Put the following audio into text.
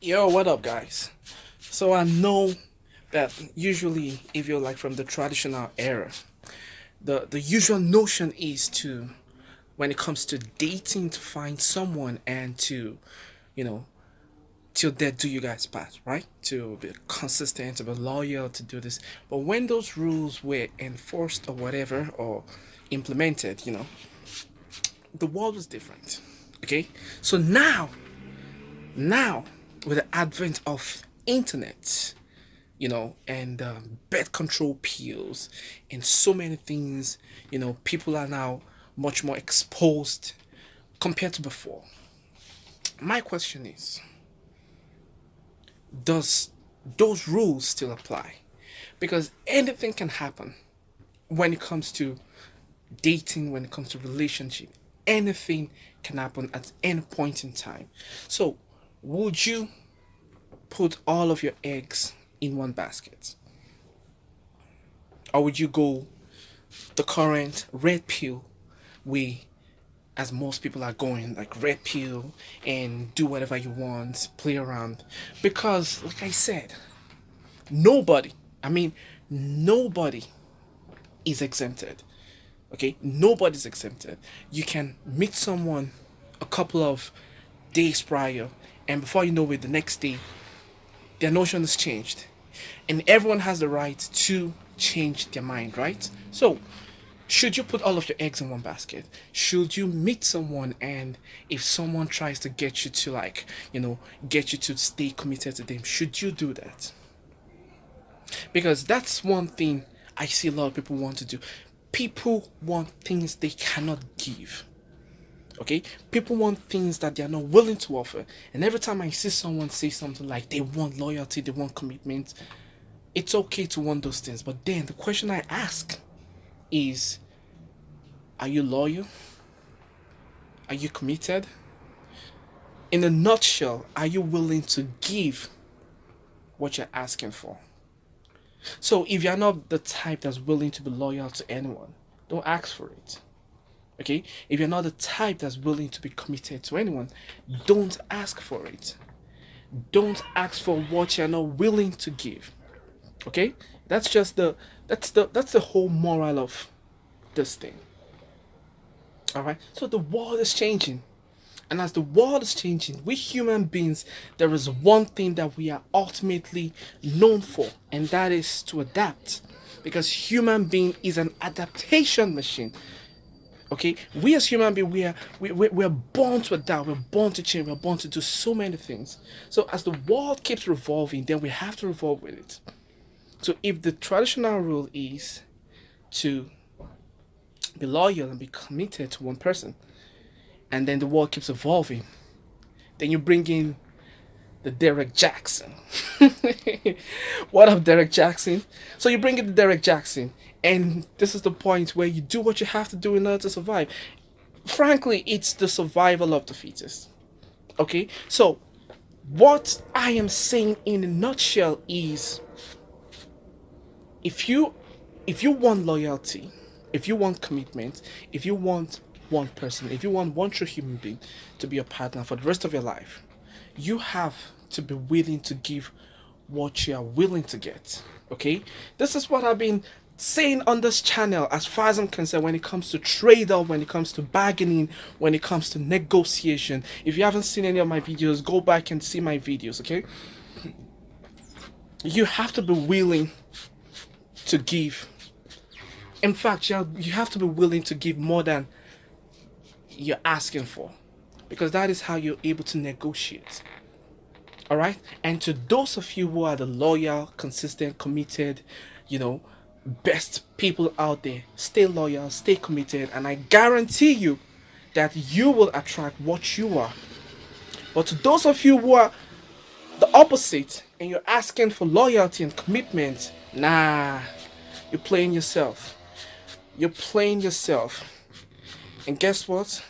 Yo, what up, guys? So I know that usually, if you're like from the traditional era, the usual notion is to, when it comes to dating, to find someone and to, you know, till death do you guys part, right? To be consistent, to be loyal, to do this. But when those rules were enforced or whatever, or implemented, the world was different. Okay, so now with the advent of internet, and birth control pills and so many things, people are now much more exposed compared to before. My question is, does those rules still apply? Because anything can happen when it comes to dating, when it comes to relationship. Anything can happen at any point in time. So would you put all of your eggs in one basket? Or would you go the current red pill way, as most people are going, like red pill, and do whatever you want, play around? Because, like I said, nobody, I mean, nobody is exempted. Okay? Nobody's exempted. You can meet someone a couple of days prior, and before you know it, the next day, their notion has changed. And everyone has the right to change their mind, right? So, should you put all of your eggs in one basket? Should you meet someone, and if someone tries to get you to, like, get you to stay committed to them, should you do that? Because that's one thing I see a lot of people want to do. People want things they cannot give. Okay? People want things that they are not willing to offer. And every time I see someone say something like they want loyalty, they want commitment, it's okay to want those things. But then the question I ask is, are you loyal? Are you committed? In a nutshell, are you willing to give what you're asking for? So if you're not the type that's willing to be loyal to anyone, don't ask for it. Okay? If you're not the type that's willing to be committed to anyone, don't ask for it. Don't ask for what you're not willing to give. Okay? That's the whole moral of this thing. Alright? So the world is changing. And as the world is changing, we human beings, there is one thing that we are ultimately known for, and that is to adapt. Because human being is an adaptation machine. Okay, we as human beings, we are born to adapt, we're born to change, we're born to do so many things. So as the world keeps revolving, then we have to revolve with it. So if the traditional rule is to be loyal and be committed to one person, and then the world keeps evolving, then you bring in the Derek Jackson. What up, Derek Jackson? So you bring in the Derek Jackson, and this is the point where you do what you have to do in order to survive. Frankly, it's the survival of the fittest. Okay? So, what I am saying in a nutshell is, if you want loyalty, if you want commitment, if you want one person, if you want one true human being to be your partner for the rest of your life, you have to be willing to give what you are willing to get. Okay? This is what I've been saying on this channel as far as I'm concerned, when it comes to trade-off, when it comes to bargaining, when it comes to negotiation. If you haven't seen any of my videos, go back and see my videos, okay? You have to be willing to give. In fact, you have to be willing to give more than you're asking for, because that is how you're able to negotiate. All right? And to those of you who are the loyal, consistent, committed, best people out there, stay loyal, stay committed, and I guarantee you that you will attract what you are. But to those of you who are the opposite and you're asking for loyalty and commitment, nah, you're playing yourself. You're playing yourself. And guess what?